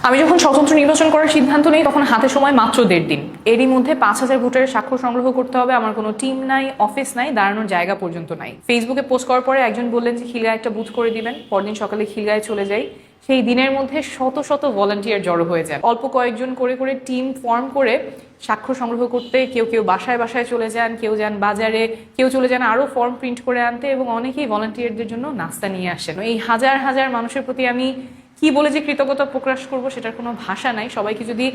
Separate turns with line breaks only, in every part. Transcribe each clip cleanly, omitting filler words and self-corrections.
আমি যখন স্বতন্ত্র নির্বাচন করার সিদ্ধান্ত নিই তখন হাতে সময় মাত্র 1.5 দিন। এরই মধ্যে 5,000 ভোটারের স্বাক্ষর সংগ্রহ করতে হবে। আমার কোনো টিম নাই, অফিস নাই, দাঁড়ানোর জায়গা পর্যন্ত নাই। ফেসবুকে পোস্ট করার পরে একজন বললেন যে খিলগাঁয়ে একটা বুথ করে দিবেন। পরদিন সকালে খিলগাঁয়ে চলে যাই। সেই দিনের মধ্যে শত শত ভলান্টিয়ার জড়ো হয়ে যায়। অল্প কয়েকজন করে করে টিম ফর্ম করে স্বাক্ষর সংগ্রহ করতে কেউ কেউ বাসায় বাসায় চলে যান, কেউ যান বাজারে, কেউ চলে যান আরও ফর্ম প্রিন্ট করে আনতে, এবং অনেকেই ভলান্টিয়ারদের জন্য নাস্তা নিয়ে আসেন। এই হাজার হাজার মানুষের প্রতি আমি কি বলে যে কৃতজ্ঞতা প্রকাশ করবো সেটার কোনো ভাষা নাই। সবাইকে যদি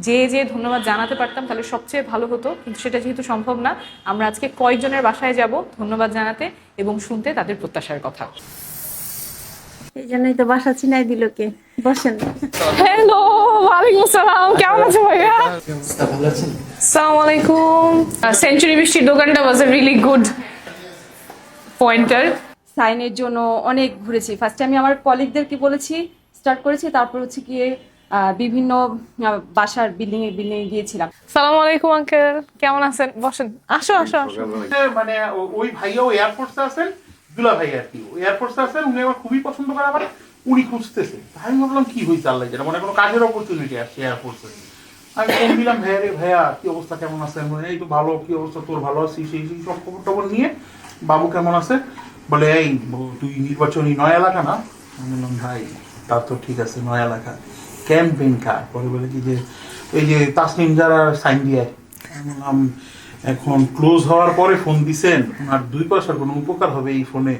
যে ধন্যবাদ জানাতে পারতাম তাহলে সবচেয়ে ভালো হতো, কিন্তু সেটা যেহেতু সম্ভব না, আমরা আজকে কয়েকজনের বাসায় যাব ধন্যবাদ জানাতে এবং শুনতে তাদের প্রত্যাশার কথা।
এই জন্যই তো বাসা চিনাই দিল কে। বসেন।
হ্যালো, ওয়ালাইকুম আসসালাম, কেমন আছো ভাইয়া? আসসালামু আলাইকুম। সেঞ্চুরি মিষ্টির দোকানটা ওয়াজ এ রিয়েলি গুড পয়েন্টার।
সাইনের জন্য অনেক ঘুরেছি। ফার্স্টে আমি আমার কলিগদেরকে বলেছি, স্টার্ট করেছি, তারপর হচ্ছে গিয়ে বিভিন্ন বাসার বিল্ডিং এ গিয়েছিলাম।
সালাম আলাইকুম আঙ্কেল, কেমন আছেন? বসেন, আসো আসো আসো।
মানে ওই ভাইয়াও এয়ারফোর্সে আছেন, দুলা ভাই আর কি এয়ারফোর্সে আছেন, উনি আমার খুবই পছন্দ করে, আবার উনি খুঁজতেছে। আমি ভাবলাম কি হয়েছে আল্লাহ জানে, মানে কোনো কাজের অপরচুনিটি আসছে এয়ারফোর্সে। আমি ফোন দিলাম, ভাইয়া রে ভাইয়া কি অবস্থা, কেমন আছেন? মানে এই তো ভালো, কি অবস্থা তোর, ভালো আছিস? সেই সব খবর টবর নিয়ে বাবু কেমন আছে বলে, এই তুই নির্বাচনী নয় এলাকা না? আমি বললাম ভাই তা তো ঠিক আছে, নয় এলাকা ক্যাম্পেইন কার্ড। পরে বলে কি যে এই যে তাসনিম যারা সাইন দিয়ে, আমি বললাম এখন ক্লোজ হওয়ার পরে ফোন দিছেন, আর 2 পয়সার কোনো উপকার হবে এই ফোনে?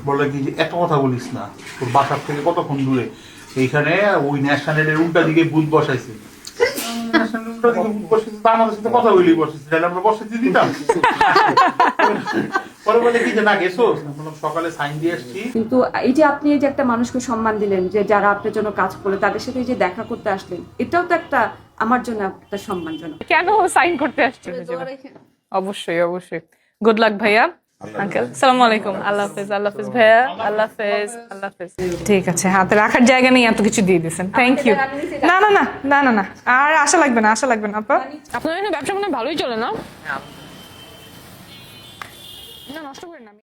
বলে কি যে এত কথা বলিস না, তোর বাসার থেকে কতক্ষণ দূরে, এইখানে ওই ন্যাশনালের উল্টা দিকে বুথ বসাইছে। আমাদের সাথে কথা বলি বসেছি, তাহলে আমরা বসেছি দিতাম। পরে বলে কি যে না গেছো, সকালে সাইন দিয়ে আসছি।
কিন্তু এই যে আপনি এই যে একটা মানুষকে সম্মান দিলেন, যে যারা আপনার জন্য কাজ করলো তাদের সাথে এই যে দেখা করতে আসলেন, এটাও তো একটা আমার জন্য একটা সম্মানজনক।
কেন সাইন করতে আসছেন? অবশ্যই অবশ্যই। গুড লাক ভাইয়া। আঙ্কেল সালামু আলাইকুম। আল্লাহ হাফেজ। আল্লাহ হাফেজ ভাইয়া। আল্লাহ হাফেজ। আল্লাহ হাফেজ। ঠিক আছে, হাতে রাখার জায়গা নেই, এত কিছু দিয়ে দিয়েছেন, থ্যাংক ইউ। না না না না না না, আর আশা লাগবে না, আশা লাগবে না আপা। আপনার এখানে ব্যবসা মনে হয় ভালোই চলে না? না, নষ্ট করেন না।